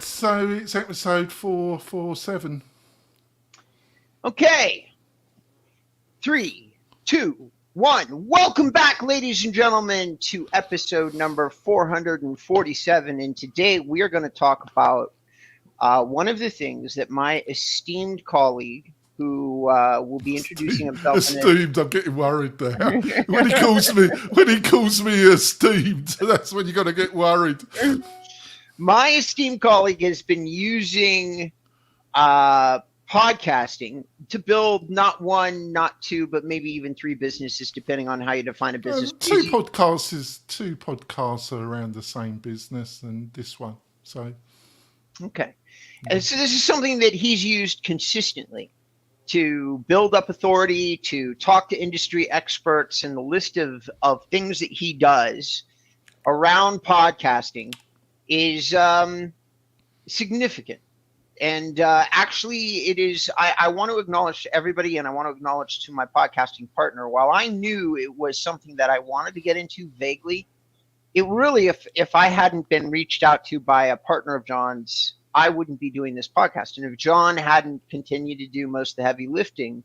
so it's episode 447. Okay. 3, 2, 1. Welcome back, ladies and gentlemen, to episode number 447. And today we are going to talk about one of the things that my esteemed colleague, who will be introducing himself Esteemed, I'm getting worried there. When he calls me esteemed, that's when you got to get worried. My esteemed colleague has been using podcasting to build not one, not two, but maybe even 3 businesses, depending on how you define a business. Two podcasts are around the same business and this one. So, okay. And so this is something that he's used consistently to build up authority, to talk to industry experts, and the list of things that he does around podcasting is significant. And actually, it is. I want to acknowledge to everybody, and I want to acknowledge to my podcasting partner. While I knew it was something that I wanted to get into vaguely, it really, if I hadn't been reached out to by a partner of John's, I wouldn't be doing this podcast. And if John hadn't continued to do most of the heavy lifting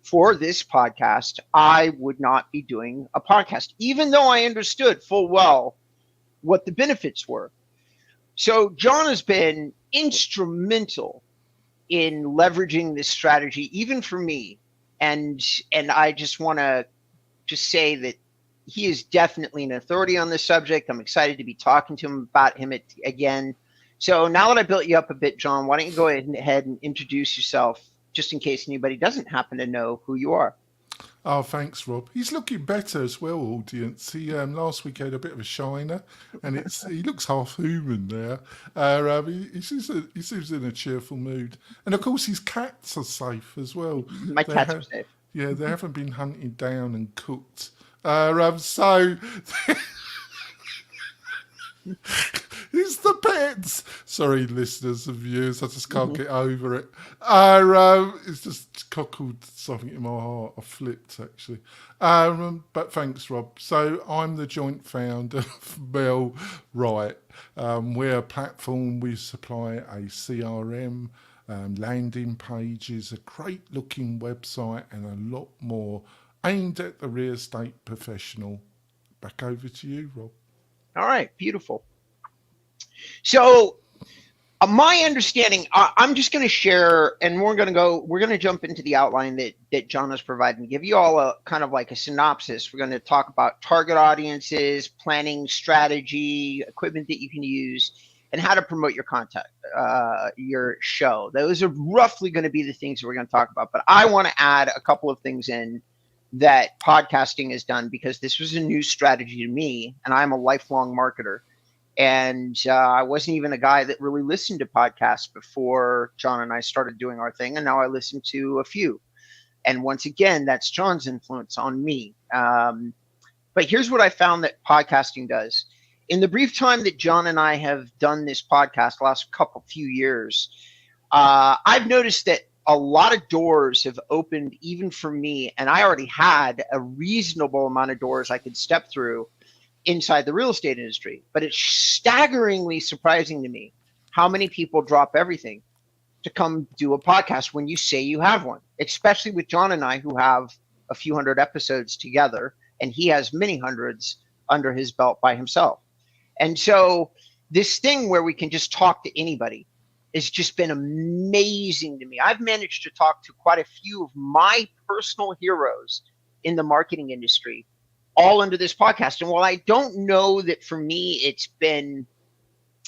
for this podcast, I would not be doing a podcast, even though I understood full well what the benefits were. So John has been instrumental in leveraging this strategy, even for me. And I just want to just say that he is definitely an authority on this subject. I'm excited to be talking to him about him again. So now that I built you up a bit, John, why don't you go ahead and introduce yourself, just in case anybody doesn't happen to know who you are. Oh, thanks, Rob. He's looking better as well, audience. He last week had a bit of a shiner, and he looks half human there. He seems in a cheerful mood, and of course his cats are safe as well. My cats are safe. Yeah, they haven't been hunted down and cooked. So it's the pets. Sorry, listeners and viewers, I just can't get over it. It's just cockled something in my heart. I flipped, actually. But thanks, Rob. So I'm the joint founder of Bell Right. We're a platform. We supply a CRM, landing pages, a great-looking website, and a lot more aimed at the real estate professional. Back over to you, Rob. All right, beautiful. So my understanding, I'm just going to share, and we're going to jump into the outline that John has provided and give you all a kind of like a synopsis. We're going to talk about target audiences, planning strategy, equipment that you can use, and how to promote your content, your show. Those are roughly going to be the things that we're going to talk about. But I want to add a couple of things in that podcasting has done, because this was a new strategy to me, and I'm a lifelong marketer. And I wasn't even a guy that really listened to podcasts before John and I started doing our thing. And now I listen to a few. And once again, that's John's influence on me. But here's what I found that podcasting does. In the brief time that John and I have done this podcast, last few years, I've noticed that a lot of doors have opened even for me. And I already had a reasonable amount of doors I could step through inside the real estate industry. But it's staggeringly surprising to me how many people drop everything to come do a podcast when you say you have one, especially with John and I, who have a few hundred episodes together, and he has many hundreds under his belt by himself. And so this thing where we can just talk to anybody has just been amazing to me. I've managed to talk to quite a few of my personal heroes in the marketing industry, all under this podcast. And while I don't know that for me it's been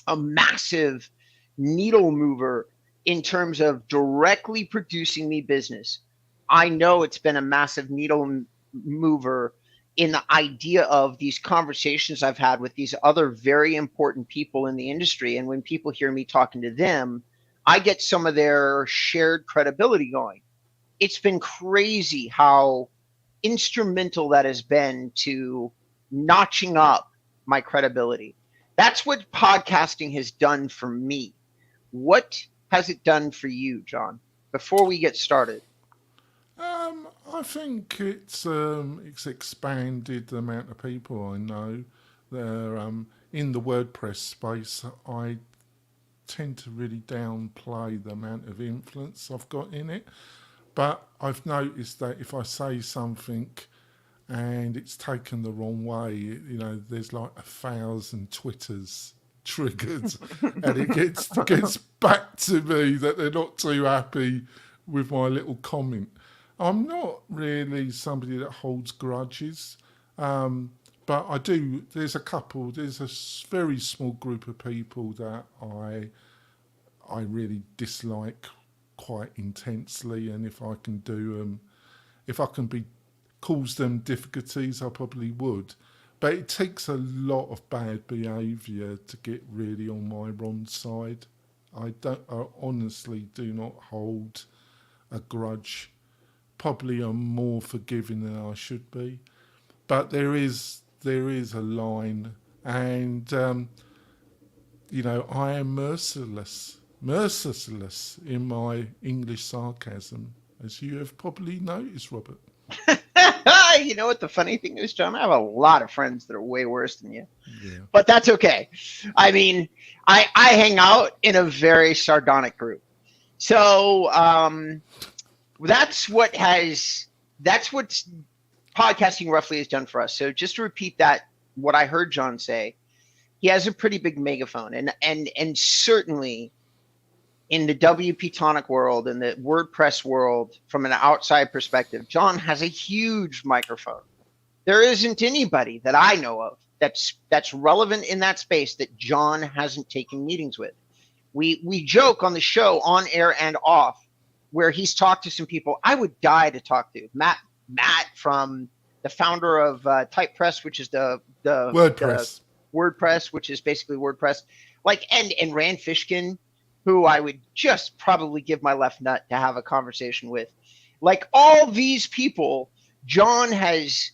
a massive needle mover in terms of directly producing me business, I know it's been a massive needle mover in the idea of these conversations I've had with these other very important people in the industry. And when people hear me talking to them, I get some of their shared credibility going. It's been crazy how instrumental that has been to notching up my credibility. That's what podcasting has done for me. What has it done for you, John, before we get started? I think it's expanded the amount of people I know that are in the WordPress space. I tend to really downplay the amount of influence I've got in it. But I've noticed that if I say something and it's taken the wrong way, there's like 1,000 Twitters triggered, and it gets back to me that they're not too happy with my little comment. I'm not really somebody that holds grudges, but I do. There's a very small group of people that I really dislike quite intensely, and if I can do them, if I can be cause them difficulties, I probably would. But it takes a lot of bad behaviour to get really on my wrong side. I honestly do not hold a grudge. Probably I'm more forgiving than I should be, but there is a line, and I am merciless in my English sarcasm, as you have probably noticed, Robert. You know what the funny thing is, John? I have a lot of friends that are way worse than you, Yeah. but that's okay. I mean, I hang out in a very sardonic group. So that's what podcasting roughly has done for us. So just to repeat that, what I heard John say, he has a pretty big megaphone, and certainly in the WP Tonic world and the WordPress world, from an outside perspective, John has a huge microphone. There isn't anybody that I know of that's relevant in that space that John hasn't taken meetings with. We joke on the show, on air and off, where he's talked to some people I would die to talk to. Matt from the founder of Type Press, which is the WordPress, which is basically WordPress, and Rand Fishkin, who I would just probably give my left nut to have a conversation with. Like, all these people John has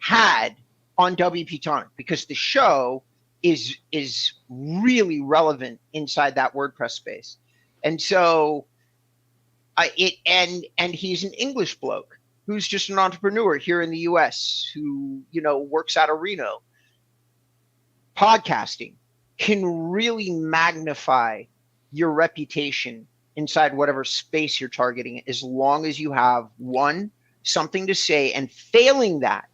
had on WP Tonic, because the show is really relevant inside that WordPress space. And so and he's an English bloke who's just an entrepreneur here in the US who, works out of Reno. Podcasting can really magnify your reputation inside whatever space you're targeting, as long as you have, one, something to say, and failing that,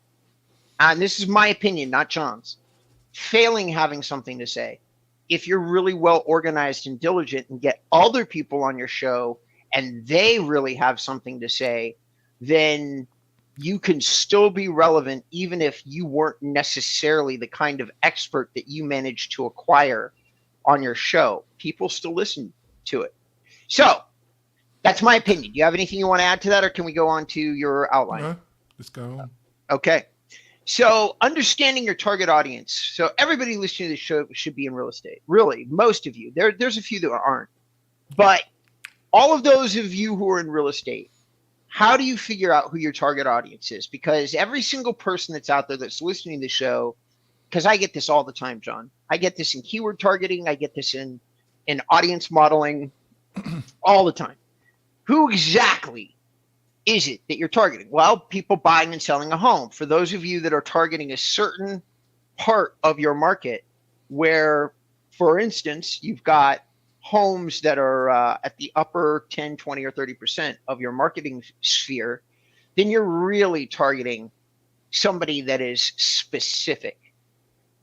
and this is my opinion, not John's, failing having something to say, if you're really well organized and diligent and get other people on your show and they really have something to say, then you can still be relevant, even if you weren't necessarily the kind of expert that you managed to acquire on your show. People still listen to it. So that's my opinion. Do you have anything you want to add to that, or can we go on to your outline? No, let's go on. Okay. So understanding your target audience. So everybody listening to the show should be in real estate. Really, most of you. There's a few that aren't. But all of those of you who are in real estate, how do you figure out who your target audience is? Because every single person that's out there that's listening to the show, because I get this all the time, John. I get this in keyword targeting. I get this in audience modeling all the time. Who exactly is it that you're targeting? Well, people buying and selling a home. For those of you that are targeting a certain part of your market where, for instance, you've got homes that are at the upper 10, 20, or 30% of your marketing sphere, then you're really targeting somebody that is specific.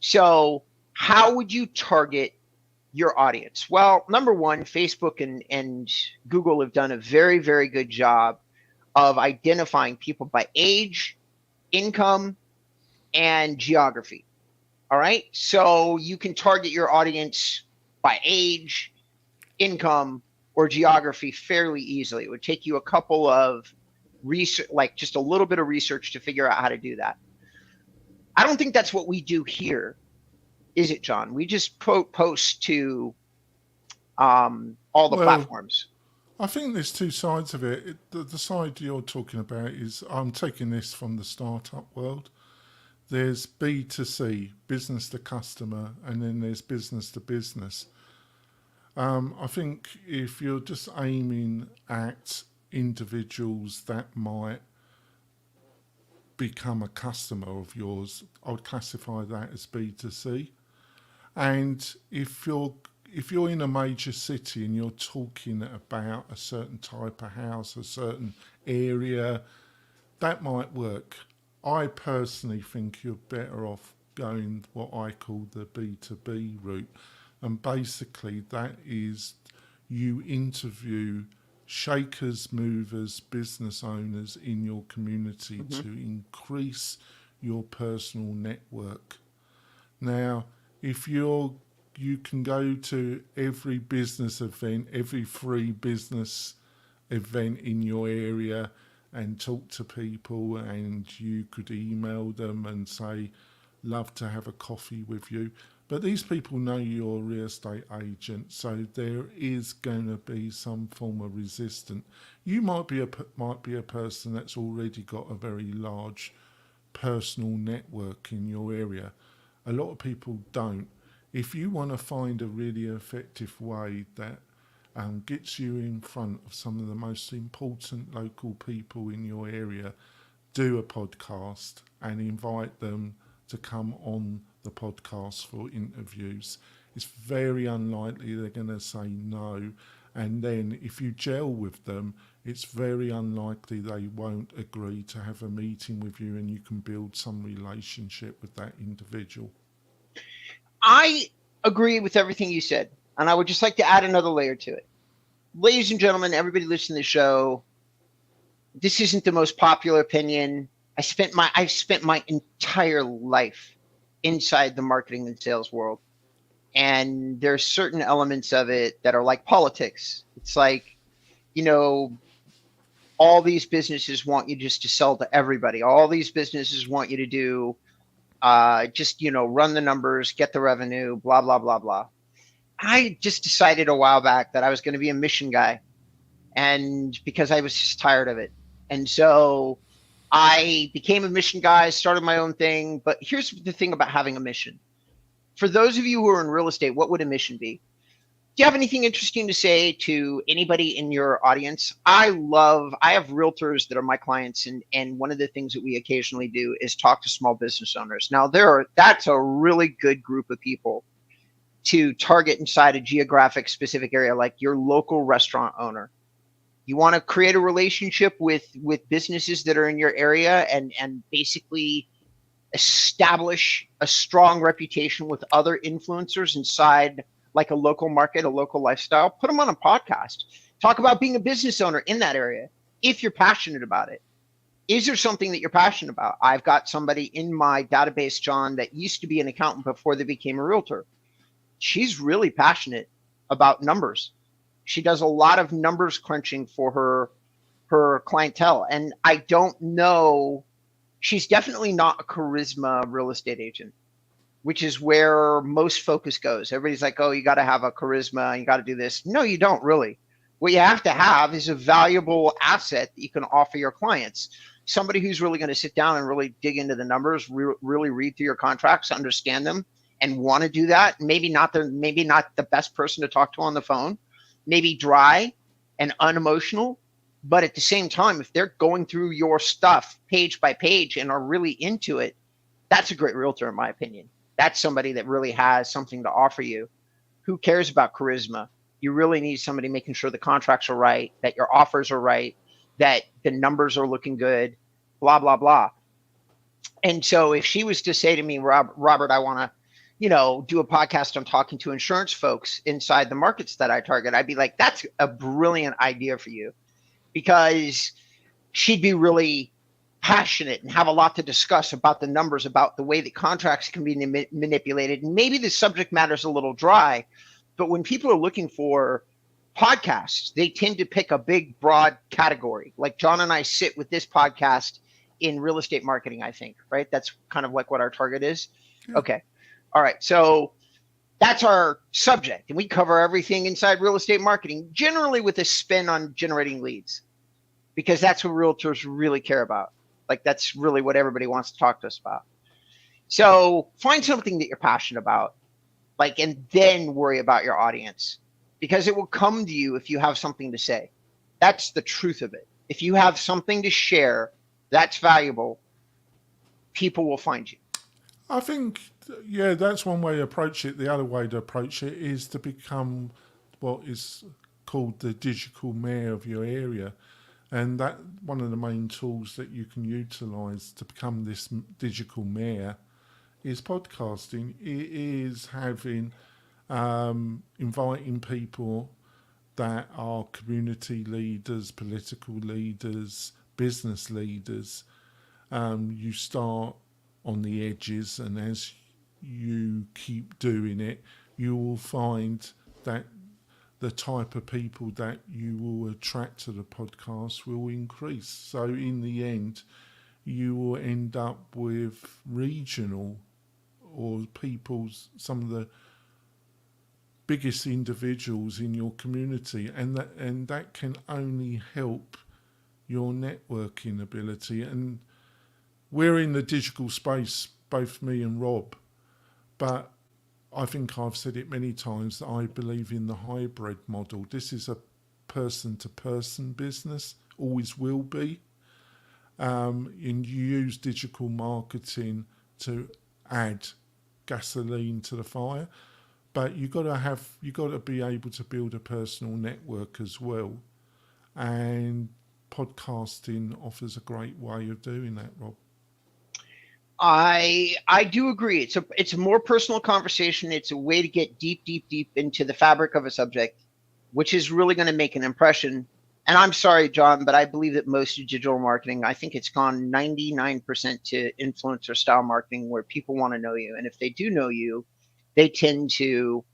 So how would you target your audience? Well, number one, Facebook and Google have done a very, very good job of identifying people by age, income, and geography. All right. So you can target your audience by age, income, or geography fairly easily. It would take you a couple of research, like just a little bit of research, to figure out how to do that. I don't think that's what we do here, is it, John? We just post to all the platforms. I think there's two sides of it. The side you're talking about is, I'm taking this from the startup world. There's B2C, business to customer, and then there's business to business. I think if you're just aiming at individuals that might become a customer of yours, I would classify that as B2C. And if if you're in a major city and you're talking about a certain type of house, a certain area, that might work. I personally think you're better off going what I call the B2B route. And basically, that is you interview shakers, movers, business owners in your community Mm-hmm. to increase your personal network. Now, if you can go to every business event, every free business event in your area and talk to people, and you could email them and say, love to have a coffee with you. But these people know you're a real estate agent, so there is going to be some form of resistance. You might be a person that's already got a very large personal network in your area. A lot of people don't. If you want to find a really effective way that gets you in front of some of the most important local people in your area, do a podcast and invite them to come on the podcast for interviews. It's very unlikely they're going to say no. And then if you gel with them, it's very unlikely they won't agree to have a meeting with you and you can build some relationship with that individual. I agree with everything you said, and I would just like to add another layer to it. Ladies and gentlemen, everybody listening to the show, this isn't the most popular opinion. I've spent my entire life inside the marketing and sales world. And there's certain elements of it that are like politics. It's like, you know, all these businesses want you just to sell to everybody. All these businesses want you to do just, run the numbers, get the revenue, blah, blah, blah, blah. I just decided a while back that I was going to be a mission guy, and because I was just tired of it. And so I became a mission guy, started my own thing. But here's the thing about having a mission. For those of you who are in real estate, what would a mission be? Do you have anything interesting to say to anybody in your audience? I have realtors that are my clients, and one of the things that we occasionally do is talk to small business owners. Now, that's a really good group of people to target inside a geographic specific area, like your local restaurant owner. You want to create a relationship with businesses that are in your area and basically establish a strong reputation with other influencers inside like a local market, a local lifestyle. Put them on a podcast. Talk about being a business owner in that area if you're passionate about it. Is there something that you're passionate about? I've got somebody in my database, John, that used to be an accountant before they became a realtor. She's really passionate about numbers. She does a lot of numbers crunching for her clientele. And I don't know, she's definitely not a charisma real estate agent, which is where most focus goes. Everybody's like, oh, you got to have a charisma, you got to do this. No, you don't really. What you have to have is a valuable asset that you can offer your clients. Somebody who's really going to sit down and really dig into the numbers, really read through your contracts, understand them, and want to do that. Maybe not the best person to talk to on the phone, maybe dry and unemotional. But at the same time, if they're going through your stuff page by page and are really into it, that's a great realtor, in my opinion. That's somebody that really has something to offer you. Who cares about charisma? You really need somebody making sure the contracts are right, that your offers are right, that the numbers are looking good, blah, blah, blah. And so if she was to say to me, Robert, I want to, do a podcast on talking to insurance folks inside the markets that I target, I'd be like, that's a brilliant idea for you, because she'd be really passionate and have a lot to discuss about the numbers, about the way that contracts can be manipulated. And maybe the subject matter is a little dry, but when people are looking for podcasts, they tend to pick a big, broad category. Like John and I sit with this podcast in real estate marketing, I think, right? That's kind of like what our target is. Yeah. Okay. All right. So that's our subject. And we cover everything inside real estate marketing, generally with a spin on generating leads, because that's what realtors really care about. Like, that's really what everybody wants to talk to us about. So find something that you're passionate about, and then worry about your audience, because it will come to you if you have something to say. That's the truth of it. If you have something to share that's valuable, people will find you. I think yeah, that's one way to approach it. The other way to approach it is to become what is called the digital mayor of your area. And that one of the main tools that you can utilise to become this digital mayor is podcasting. It is having inviting people that are community leaders, political leaders, business leaders. You start on the edges, and as you keep doing it, you will find that the type of people that you will attract to the podcast will increase. So in the end, you will end up with regional or some of the biggest individuals in your community, and that can only help your networking ability. And we're in the digital space, both me and Rob, but I think I've said it many times that I believe in the hybrid model. This is a person-to-person business, always will be. And you use digital marketing to add gasoline to the fire, but you got to be able to build a personal network as well. And podcasting offers a great way of doing that, Rob. I do agree. It's a more personal conversation. It's a way to get deep into the fabric of a subject, which is really going to make an impression. And I'm sorry, John, but I believe that most of digital marketing, I think it's gone 99% to influencer style marketing, where people want to know you, and if they do know you, they tend to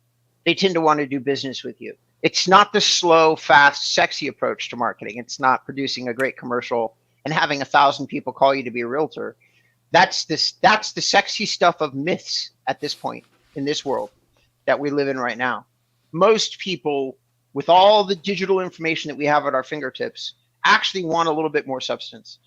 want to do business with you. It's not the slow, fast, sexy approach to marketing. It's not producing a great commercial and having 1,000 people call you to be a realtor. That's the sexy stuff of myths at this point in this world that we live in right now. Most people, with all the digital information that we have at our fingertips, actually want a little bit more substance.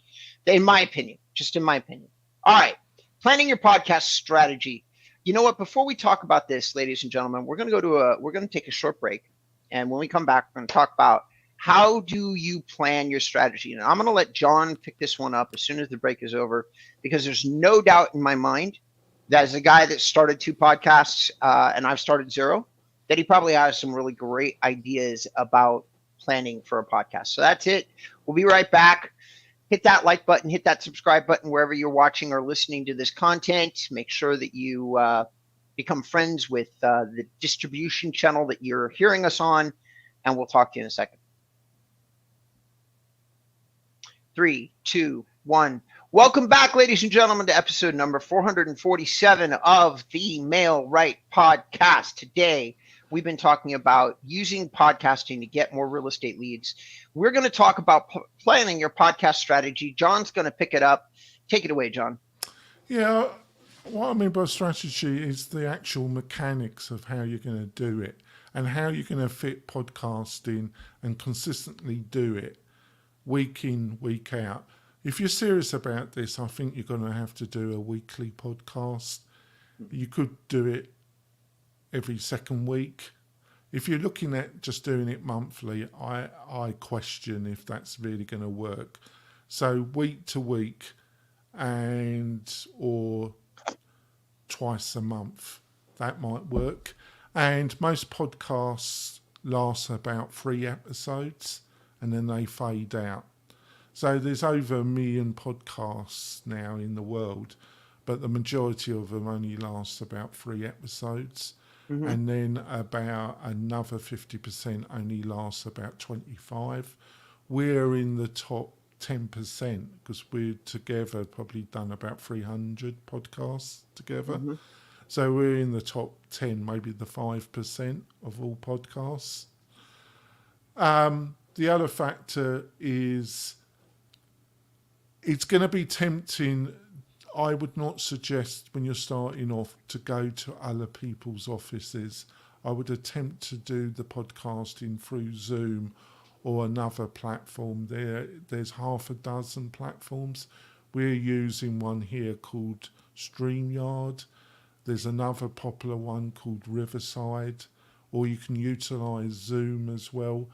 In my opinion, just in my opinion. All right, planning your podcast strategy. You know what? Before we talk about this, ladies and gentlemen, we're going to take a short break, and when we come back, we're going to talk about how do you plan your strategy. And I'm going to let John pick this one up as soon as the break is over, because there's no doubt in my mind that as a guy that started 2 podcasts and I've started 0, that he probably has some really great ideas about planning for a podcast. So that's it. We'll be right back. Hit that like button, hit that subscribe button wherever you're watching or listening to this content. Make sure that you become friends with the distribution channel that you're hearing us on, and we'll talk to you in a second. 3, 2, 1. Welcome back, ladies and gentlemen, to episode number 447 of the Mail Right Podcast. Today, we've been talking about using podcasting to get more real estate leads. We're going to talk about planning your podcast strategy. John's going to pick it up. Take it away, John. Yeah, what I mean by strategy is the actual mechanics of how you're going to do it and how you're going to fit podcasting and consistently do it week in, week out. If you're serious about this, I think you're going to have to do a weekly podcast. You could do it every second week. If you're looking at just doing it monthly, I question if that's really going to work. So week to week or twice a month, that might work. And most podcasts last about 3 episodes and then they fade out. So there's over 1 million podcasts now in the world, but the majority of them only last about 3 episodes. Mm-hmm. And then about another 50% only lasts about 25. We're in the top 10% because we're together probably done about 300 podcasts together. Mm-hmm. So we're in the top 10, maybe the 5% of all podcasts. The other factor is it's going to be tempting. I would not suggest when you're starting off to go to other people's offices. I would attempt to do the podcasting through Zoom or another platform. There's half a dozen platforms. We're using one here called StreamYard. There's another popular one called Riverside, or you can utilize Zoom as well.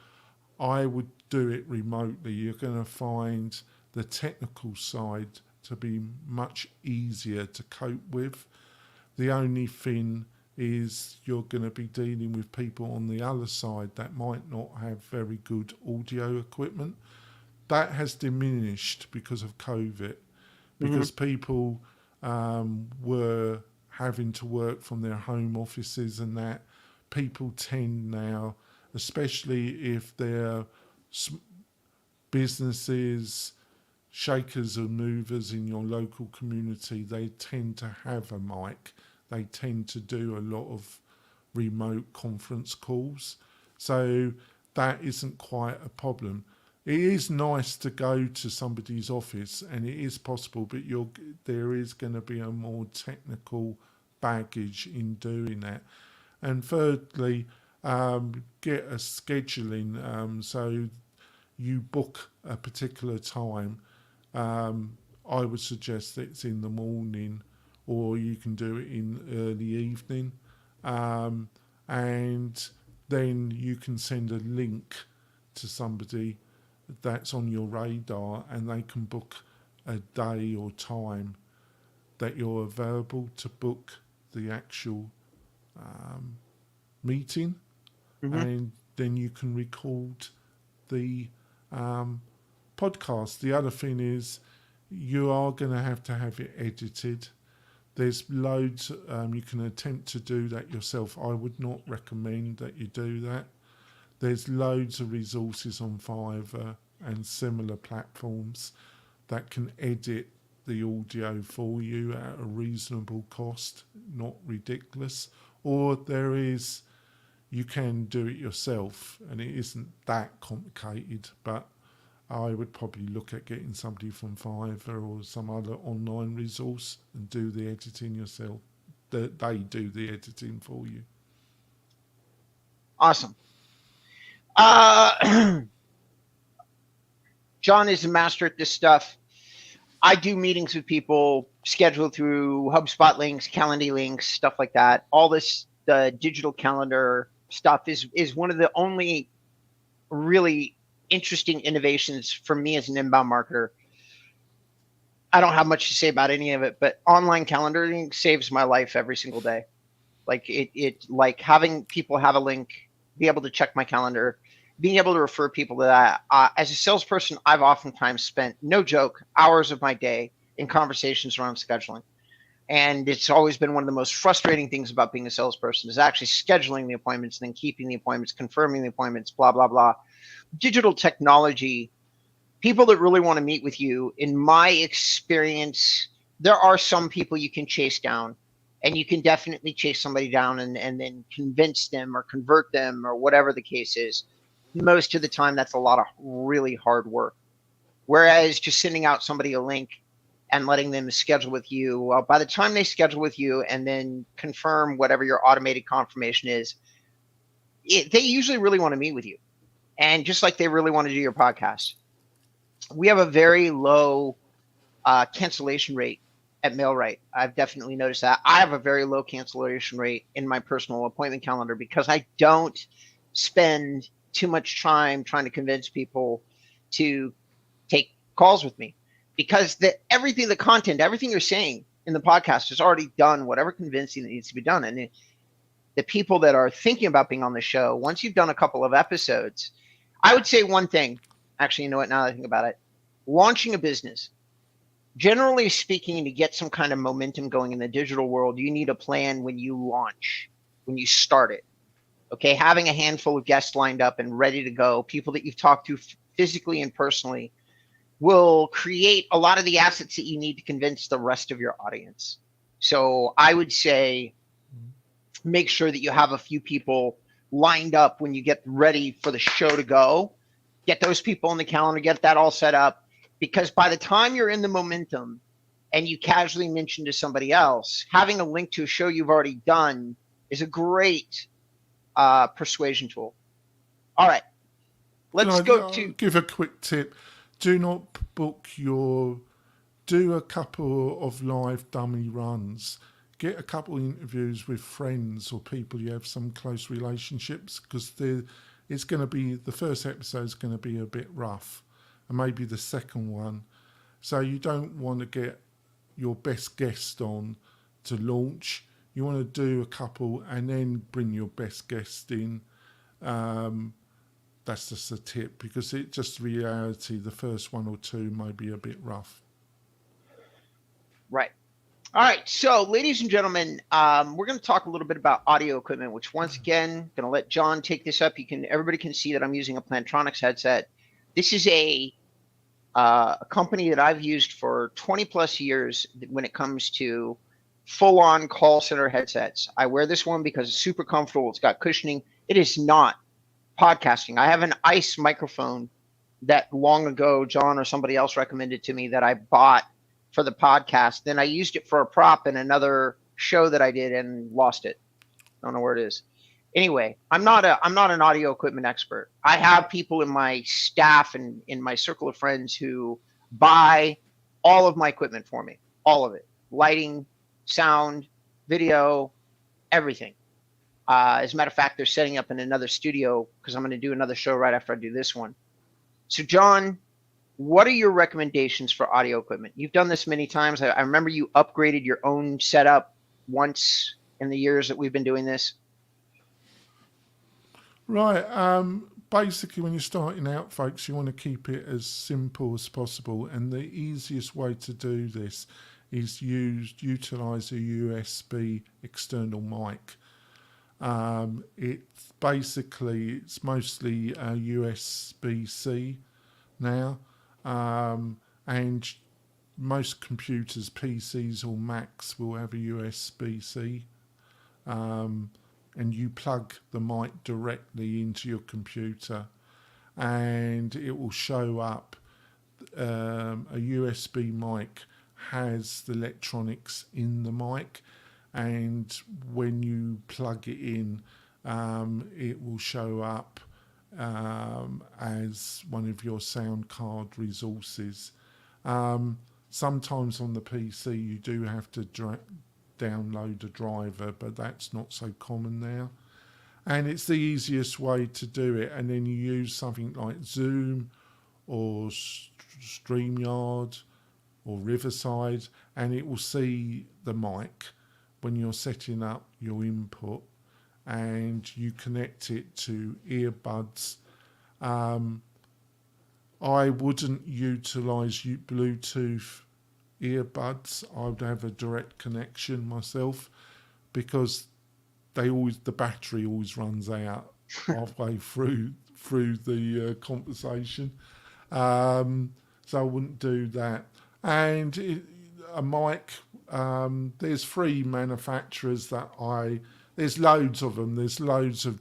I would do it remotely. You're going to find the technical side to be much easier to cope with. The only thing is you're going to be dealing with people on the other side that might not have very good audio equipment. That has diminished because of COVID, Mm-hmm. because people were having to work from their home offices and that. People tend now, especially if they're businesses, shakers and movers in your local community, they tend to have a mic. They tend to do a lot of remote conference calls. So that isn't quite a problem. It is nice to go to somebody's office, and it is possible, but there is going to be a more technical baggage in doing that. And thirdly, get a scheduling, so you book a particular time. I would suggest that it's in the morning, or you can do it in early evening, and then you can send a link to somebody that's on your radar, and they can book a day or time that you're available to book the actual meeting, Mm-hmm. and then you can record the podcast. The other thing is you are going to have it edited. There's loads, you can attempt to do that yourself. I would not recommend that you do that. There's loads of resources on Fiverr and similar platforms that can edit the audio for you at a reasonable cost, not ridiculous. Or you can do it yourself, and it isn't that complicated, but I would probably look at getting somebody from Fiverr or some other online resource and do the editing yourself. They do the editing for you. Awesome. John is a master at this stuff. I do meetings with people scheduled through HubSpot links, Calendly links, stuff like that. All this digital calendar stuff is one of the only really interesting innovations for me as an inbound marketer. I don't have much to say about any of it, but online calendaring saves my life every single day. Like like having people have a link, be able to check my calendar, being able to refer people to that. As a salesperson, I've oftentimes spent, no joke, hours of my day in conversations around scheduling. And it's always been one of the most frustrating things about being a salesperson is actually scheduling the appointments and then keeping the appointments, confirming the appointments, blah, blah, blah. Digital technology, people that really want to meet with you, in my experience, there are some people you can chase down, and you can definitely chase somebody down and then convince them or convert them or whatever the case is. Most of the time, that's a lot of really hard work. Whereas just sending out somebody a link and letting them schedule with you, well, by the time they schedule with you and then confirm whatever your automated confirmation is, they usually really want to meet with you. And just like they really want to do your podcast. We have a very low cancellation rate at MailRite. I've definitely noticed that. I have a very low cancellation rate in my personal appointment calendar because I don't spend too much time trying to convince people to take calls with me, because everything you're saying in the podcast is already done, whatever convincing that needs to be done. And the people that are thinking about being on the show, once you've done a couple of episodes, I would say one thing. Actually, you know what, now that I think about it, launching a business, generally speaking, to get some kind of momentum going in the digital world, you need a plan when you launch, when you start it. Okay, having a handful of guests lined up and ready to go, people that you've talked to physically and personally, will create a lot of the assets that you need to convince the rest of your audience. So I would say make sure that you have a few people lined up when you get ready for the show to go. Get those people on the calendar, get that all set up, because by the time you're in the momentum and you casually mention to somebody else, having a link to a show you've already done is a great persuasion tool. All right, let's go to... give a quick tip. Do not do a couple of live dummy runs. Get a couple of interviews with friends or people you have some close relationships, because it's going to be, the first episode is going to be a bit rough, and maybe the second one. So you don't want to get your best guest on to launch. You want to do a couple and then bring your best guest in. Um, that's just a tip because it just reality. The first one or two may be a bit rough. Right. All right. So, ladies and gentlemen, we're going to talk a little bit about audio equipment. Which, once again, going to let John take this up. Everybody can see that I'm using a Plantronics headset. This is a company that I've used for 20 plus years when it comes to full-on call center headsets. I wear this one because it's super comfortable. It's got cushioning. It is not podcasting. I have an ICE microphone that long ago John or somebody else recommended to me that I bought for the podcast. Then I used it for a prop in another show that I did and lost it. I don't know where it is. Anyway, I'm not an audio equipment expert. I have people in my staff and in my circle of friends who buy all of my equipment for me, all of it, lighting, sound, video, everything. As a matter of fact, they're setting up in another studio because I'm going to do another show right after I do this one. So, John, what are your recommendations for audio equipment? You've done this many times. I remember you upgraded your own setup once in the years that we've been doing this. Right. Basically, when you're starting out, folks, you want to keep it as simple as possible. And the easiest way to do this is utilize a USB external mic. It's mostly USB-C now, and most computers, PCs or Macs will have a USB-C, and you plug the mic directly into your computer, and it will show up. A USB mic has the electronics in the mic, and when you plug it in, it will show up as one of your sound card resources. Sometimes on the PC you do have to download a driver, but that's not so common now. And it's the easiest way to do it. And then you use something like Zoom or StreamYard or Riverside, and it will see the mic when you're setting up your input, and you connect it to earbuds. I wouldn't utilize Bluetooth earbuds. I would have a direct connection myself because the battery always runs out halfway through the conversation. So I wouldn't do that. And a mic, there's three manufacturers there's loads of them. There's loads of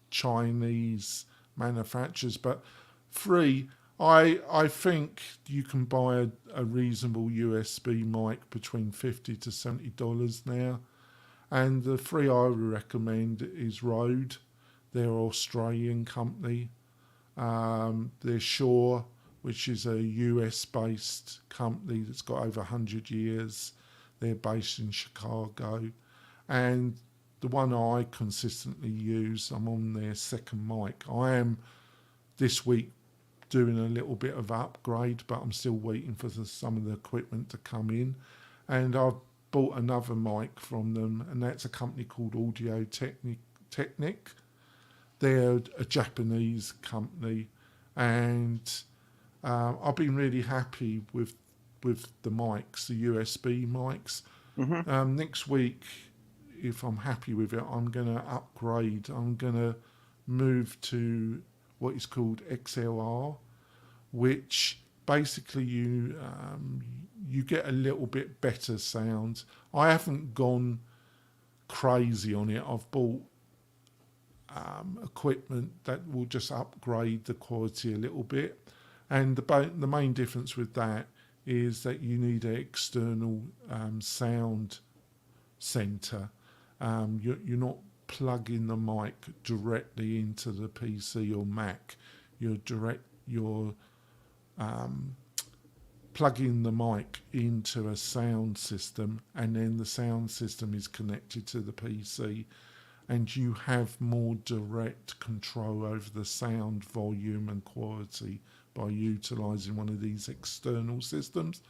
Chinese manufacturers, but three, I think you can buy a reasonable USB mic between $50 to $70 now. And the three I would recommend is Rode. They're an Australian company. There's Shure, which is a US-based company that's got over 100 years. They're based in Chicago. And the one I consistently use, I'm on their second mic. I am this week doing a little bit of upgrade, but I'm still waiting for some of the equipment to come in. And I've bought another mic from them, and that's a company called Audio Technic. They're a Japanese company, and I've been really happy with the mics, the USB mics. Mm-hmm. Next week, if I'm happy with it, I'm going to upgrade. I'm going to move to what is called XLR, which basically you get a little bit better sound. I haven't gone crazy on it. I've bought equipment that will just upgrade the quality a little bit, and the main difference with that is that you need an external sound center. You're not plugging the mic directly into the PC or Mac. You're plugging the mic into a sound system, and then the sound system is connected to the PC, and you have more direct control over the sound volume and quality by utilising one of these external systems.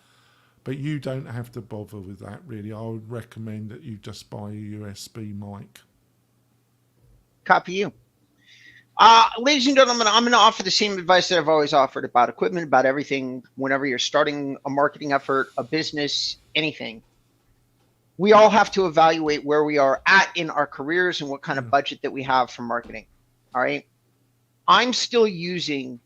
But you don't have to bother with that, really. I would recommend that you just buy a USB mic. Copy you. Ladies and gentlemen, I'm going to offer the same advice that I've always offered about equipment, about everything, whenever you're starting a marketing effort, a business, anything. We all have to evaluate where we are at in our careers and what kind of budget that we have for marketing. All right. I'm still using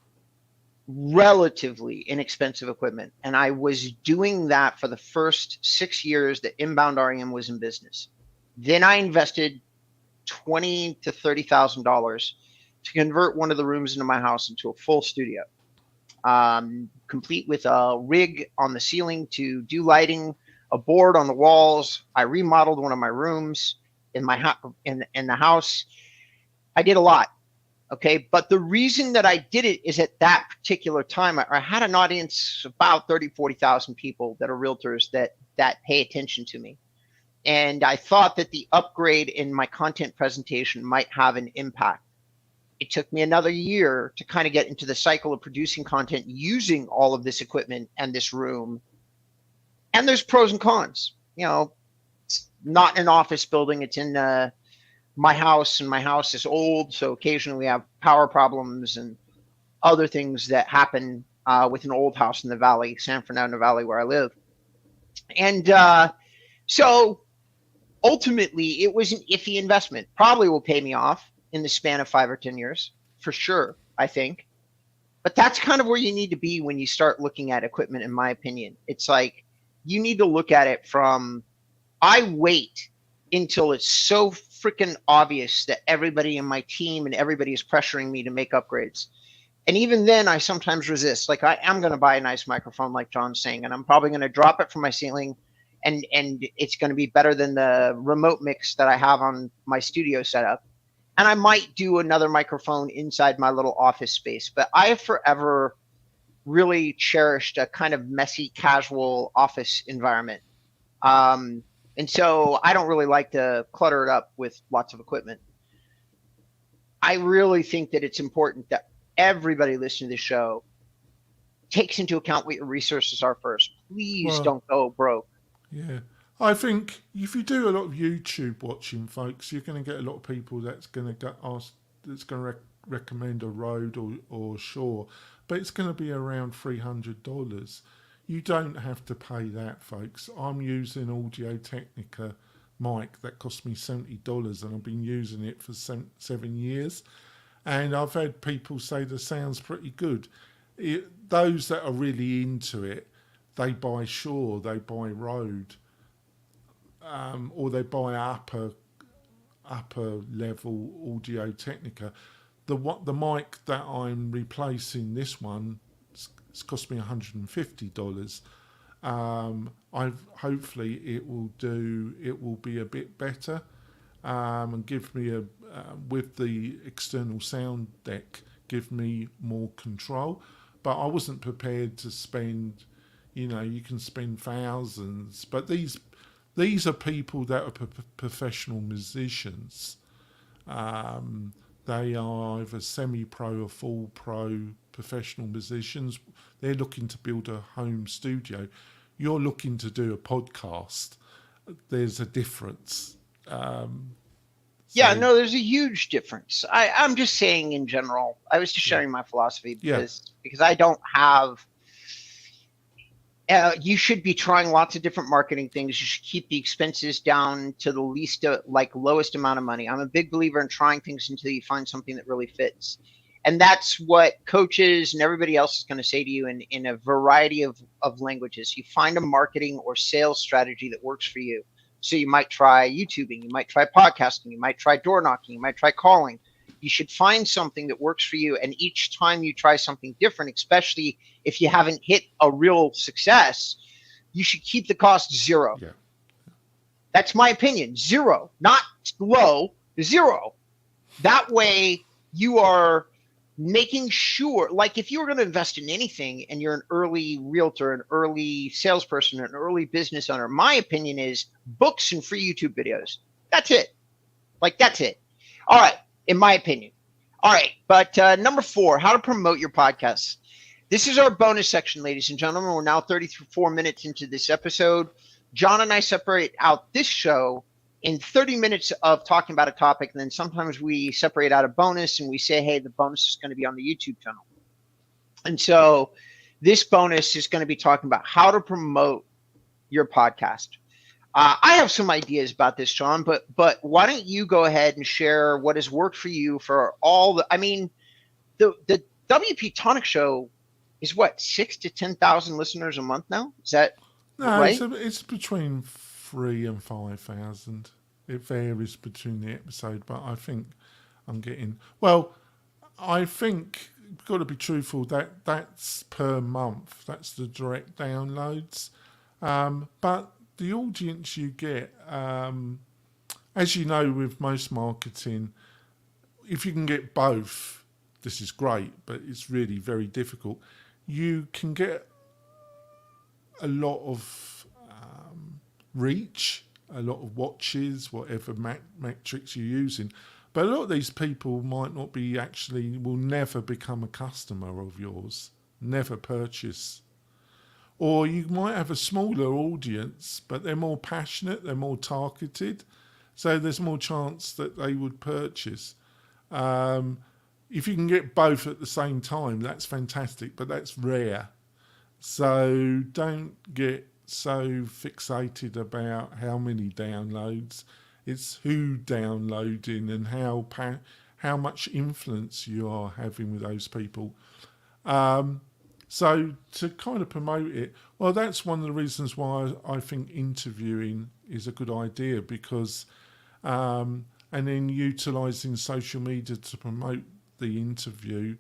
relatively inexpensive equipment, and I was doing that for the first 6 years that Inbound REM was in business. Then I invested $20,000 to $30,000 to convert one of the rooms into my house into a full studio, complete with a rig on the ceiling to do lighting, a board on the walls. I remodeled one of my rooms in my in the house. I did a lot. Okay, but the reason that I did it is at that particular time, I had an audience of about 30, 40,000 people that are realtors that pay attention to me. And I thought that the upgrade in my content presentation might have an impact. It took me another year to kind of get into the cycle of producing content using all of this equipment and this room. And there's pros and cons. You know, it's not an office building. It's in my house, and my house is old, so occasionally we have power problems and other things that happen with an old house in the valley, San Fernando Valley, where I live. And so ultimately, it was an iffy investment. Probably will pay me off in the span of 5 or 10 years, for sure, I think. But that's kind of where you need to be when you start looking at equipment, in my opinion. It's like you need to look at it from, I wait until it's so freaking obvious that everybody in my team and everybody is pressuring me to make upgrades. And even then, I sometimes resist. Like, I am going to buy a nice microphone, like John's saying, and I'm probably going to drop it from my ceiling, and it's going to be better than the remote mix that I have on my studio setup. And I might do another microphone inside my little office space. But I have forever really cherished a kind of messy, casual office environment. And so I don't really like to clutter it up with lots of equipment. I really think that it's important that everybody listening to this show takes into account what your resources are first. Please don't go broke. Yeah. I think if you do a lot of YouTube watching, folks, you're going to get a lot of people that's going to recommend a Rode or Shure, but it's going to be around $300. You don't have to pay that, folks. I'm using Audio Technica mic that cost me $70, and I've been using it for 7 years. And I've had people say the sound's pretty good. Those that are really into it, they buy Shure, they buy Rode, or they buy upper level Audio Technica. The mic that I'm replacing, this one, it's cost me $150. Hopefully it will be a bit better, and give me with the external sound deck, give me more control. But I wasn't prepared to spend, you can spend thousands, but these are people that are professional musicians. They are either semi-pro or full pro professional musicians. They're looking to build a home studio. You're looking to do a podcast. There's a difference. Yeah, no, there's a huge difference. I'm just saying in general. I was just sharing my philosophy because I don't have. You should be trying lots of different marketing things. You should keep the expenses down to the least, lowest amount of money. I'm a big believer in trying things until you find something that really fits. And that's what coaches and everybody else is going to say to you in a variety of languages. You find a marketing or sales strategy that works for you. So you might try YouTubing, you might try podcasting, you might try door knocking, you might try calling. You should find something that works for you. And each time you try something different, especially if you haven't hit a real success, you should keep the cost zero. Yeah. That's my opinion. Zero, not low, zero. That way you are making sure, like if you were going to invest in anything and you're an early realtor, an early salesperson, an early business owner, my opinion is books and free YouTube videos. That's it. That's it. All right. In my opinion. All right. But number 4, how to promote your podcast. This is our bonus section, ladies and gentlemen. We're now 34 minutes into this episode. John and I separate out this show in 30 minutes of talking about a topic, and then sometimes we separate out a bonus and we say, hey, the bonus is going to be on the YouTube channel. And so this bonus is going to be talking about how to promote your podcast. I have some ideas about this, John, but why don't you go ahead and share what has worked for you for all the, I mean, the WP Tonic Show is what, 6,000 to 10,000 listeners a month now? Is that right? It's between 3,000 and 5,000. It varies between the episode, but I think I'm getting, well, I think you've got to be truthful, that's per month. That's the direct downloads. But the audience you get, as you know, with most marketing, if you can get both, this is great, but it's really very difficult. You can get a lot of reach, a lot of watches, whatever metrics you're using. But a lot of these people might not be will never become a customer of yours, never purchase. Or you might have a smaller audience, but they're more passionate, they're more targeted, so there's more chance that they would purchase. If you can get both at the same time, that's fantastic, but that's rare. So don't get so fixated about how many downloads. It's who downloading and how much influence you are having with those people. So to kind of promote it, well, that's one of the reasons why I think interviewing is a good idea, because and then utilising social media to promote the interview.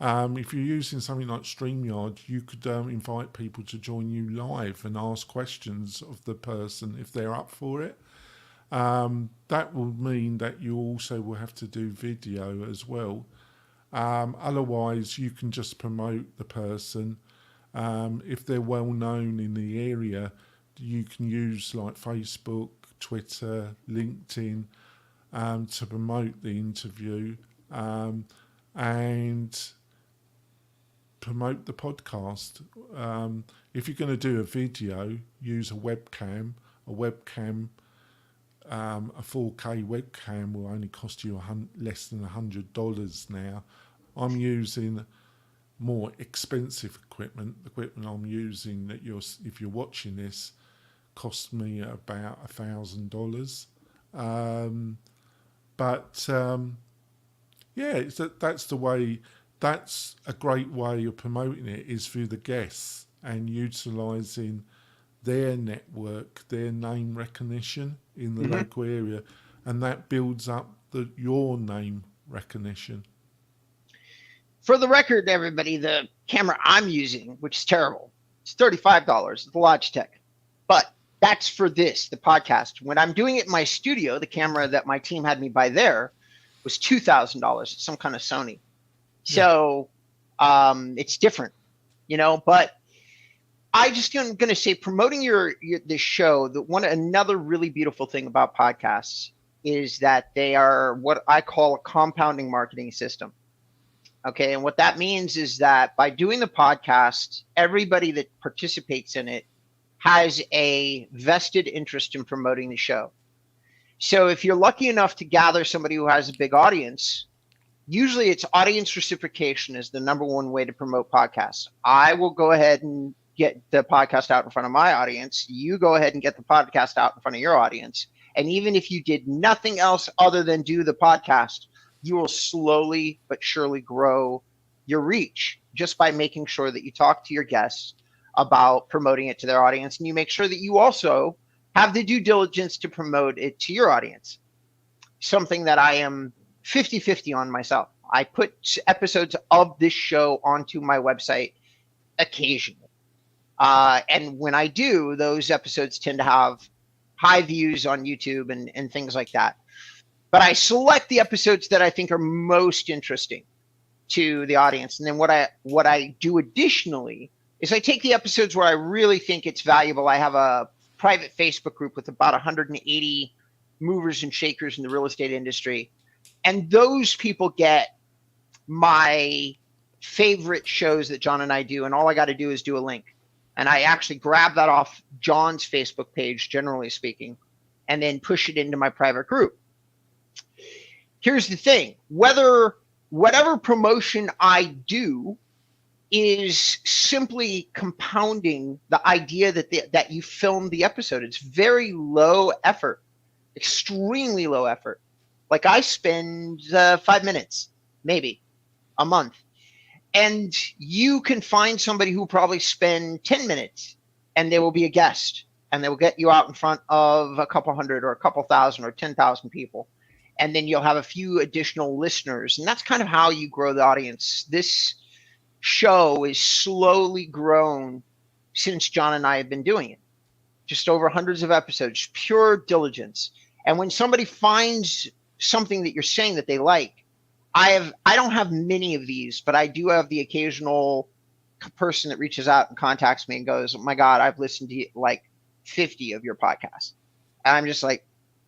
If you're using something like StreamYard, you could invite people to join you live and ask questions of the person if they're up for it. That will mean that you also will have to do video as well. Otherwise, you can just promote the person. If they're well known in the area, you can use like Facebook, Twitter, LinkedIn to promote the interview and promote the podcast. If you're going to do a video, use a webcam. A 4K webcam will only cost you less than $100 now. I'm using more expensive equipment. The equipment I'm using that if you're watching this, cost me about $1,000. That's the way. That's a great way of promoting it, is through the guests and utilising their network, their name recognition in the local area, and that builds up your name recognition. For the record, everybody, the camera I'm using, which is terrible, it's $35, the Logitech. But that's for the podcast. When I'm doing it in my studio, the camera that my team had me buy there was $2,000. It's some kind of Sony. So it's different, but I just am going to say promoting this show, another really beautiful thing about podcasts is that they are what I call a compounding marketing system. Okay. And what that means is that by doing the podcast, everybody that participates in it has a vested interest in promoting the show. So if you're lucky enough to gather somebody who has a big audience, usually it's audience reciprocation is the number one way to promote podcasts. I will go ahead and get the podcast out in front of my audience. You go ahead and get the podcast out in front of your audience. And even if you did nothing else other than do the podcast, you will slowly but surely grow your reach just by making sure that you talk to your guests about promoting it to their audience. And you make sure that you also have the due diligence to promote it to your audience. Something that I am 50-50 on myself. I put episodes of this show onto my website occasionally. And when I do, those episodes tend to have high views on YouTube and things like that. But I select the episodes that I think are most interesting to the audience. And then what I do additionally is I take the episodes where I really think it's valuable. I have a private Facebook group with about 180 movers and shakers in the real estate industry. And those people get my favorite shows that John and I do, and all I got to do is do a link. And I actually grab that off John's Facebook page, generally speaking, and then push it into my private group. Here's the thing, whatever promotion I do is simply compounding the idea that you filmed the episode. It's very low effort, extremely low effort. Like I spend 5 minutes, maybe, a month. And you can find somebody who will probably spend 10 minutes and they will be a guest and they will get you out in front of a couple hundred or a couple thousand or 10,000 people. And then you'll have a few additional listeners. And that's kind of how you grow the audience. This show is slowly grown since John and I have been doing it. Just over hundreds of episodes, pure diligence. And when somebody finds something that you're saying that they like, I don't have many of these, but I do have the occasional person that reaches out and contacts me and goes, oh my God, I've listened to like 50 of your podcasts. And I'm just like,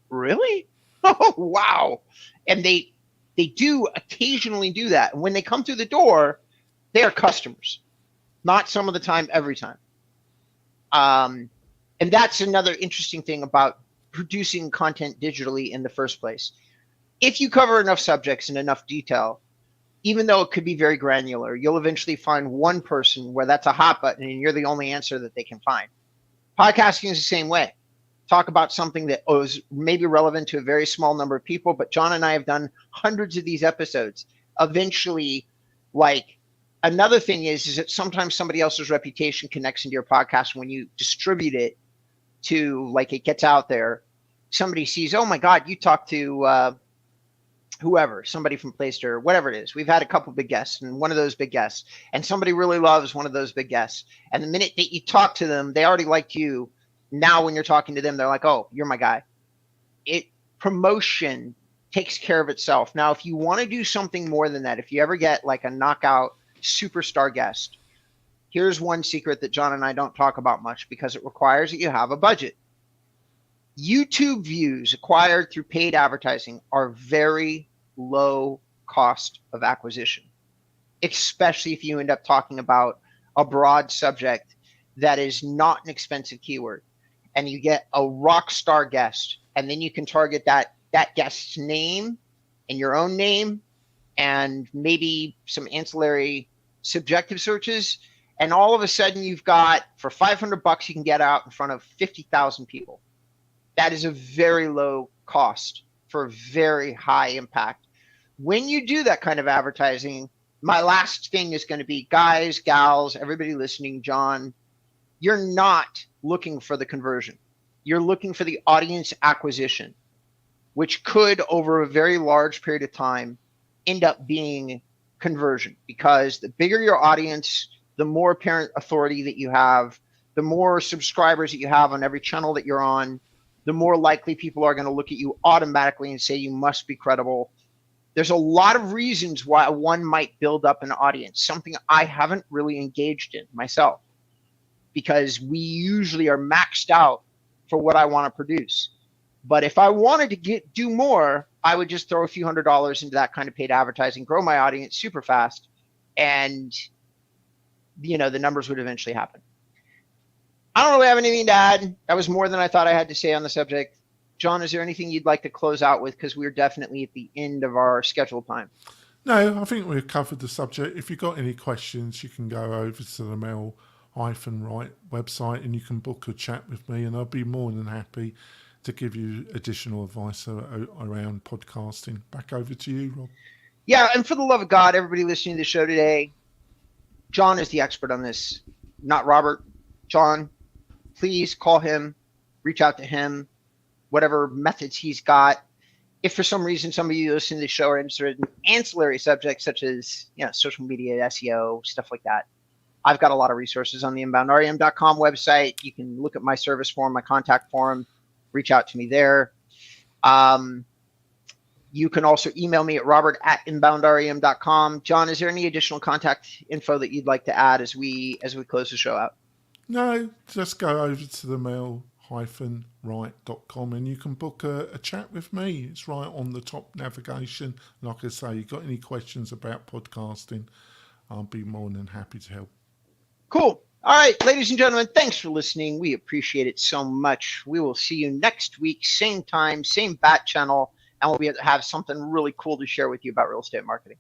really? Oh, wow. And they do occasionally do that. And when they come through the door, they are customers, not some of the time, every time. And that's another interesting thing about producing content digitally in the first place. If you cover enough subjects in enough detail, even though it could be very granular, you'll eventually find one person where that's a hot button and you're the only answer that they can find. Podcasting is the same way. Talk about something that is maybe relevant to a very small number of people, but John and I have done hundreds of these episodes. Eventually, like, another thing is that sometimes somebody else's reputation connects into your podcast. When you distribute it to, like, it gets out there, somebody sees, oh my God, you talked to whoever, somebody from Playstore, whatever it is. We've had a couple big guests, and one of those big guests, and somebody really loves one of those big guests. And the minute that you talk to them, they already liked you. Now, when you're talking to them, they're like, oh, you're my guy. Promotion takes care of itself. Now, if you want to do something more than that, if you ever get like a knockout superstar guest, here's one secret that John and I don't talk about much because it requires that you have a budget. YouTube views acquired through paid advertising are very low cost of acquisition, especially if you end up talking about a broad subject that is not an expensive keyword, and you get a rock star guest, and then you can target that guest's name and your own name and maybe some ancillary subjective searches, and all of a sudden you've got, for $500 you can get out in front of 50,000 people. That is a very low cost for very high impact. When you do that kind of advertising, my last thing is going to be, guys, gals, everybody listening, John, you're not looking for the conversion. You're looking for the audience acquisition, which could, over a very large period of time, end up being conversion, because the bigger your audience, the more apparent authority that you have, the more subscribers that you have on every channel that you're on, the more likely people are going to look at you automatically and say you must be credible. There's a lot of reasons why one might build up an audience, something I haven't really engaged in myself, because we usually are maxed out for what I want to produce. But if I wanted to do more, I would just throw a few $100s into that kind of paid advertising, grow my audience super fast, and the numbers would eventually happen. I don't really have anything to add. That was more than I thought I had to say on the subject. John, is there anything you'd like to close out with? Because we're definitely at the end of our scheduled time. No, I think we've covered the subject. If you've got any questions, you can go over to the Mel-Right website and you can book a chat with me, and I'll be more than happy to give you additional advice around podcasting. Back over to you, Rob. Yeah, and for the love of God, everybody listening to the show today, John is the expert on this, not Robert. John, please call him, reach out to him, whatever methods he's got. If for some reason some of you listening to the show are interested in ancillary subjects such as social media, SEO, stuff like that, I've got a lot of resources on the inboundrem.com website. You can look at my service form, my contact form, reach out to me there. You can also email me at robert@inboundrem.com. John, is there any additional contact info that you'd like to add as we close the show out? No, just go over to the Mel-Right.com and you can book a chat with me. It's right on the top navigation. Like I say, you got any questions about podcasting, I'll be more than happy to help. Cool. All right, ladies and gentlemen, thanks for listening. We appreciate it so much. We will see you next week, same time, same bat channel, and we'll have something really cool to share with you about real estate marketing.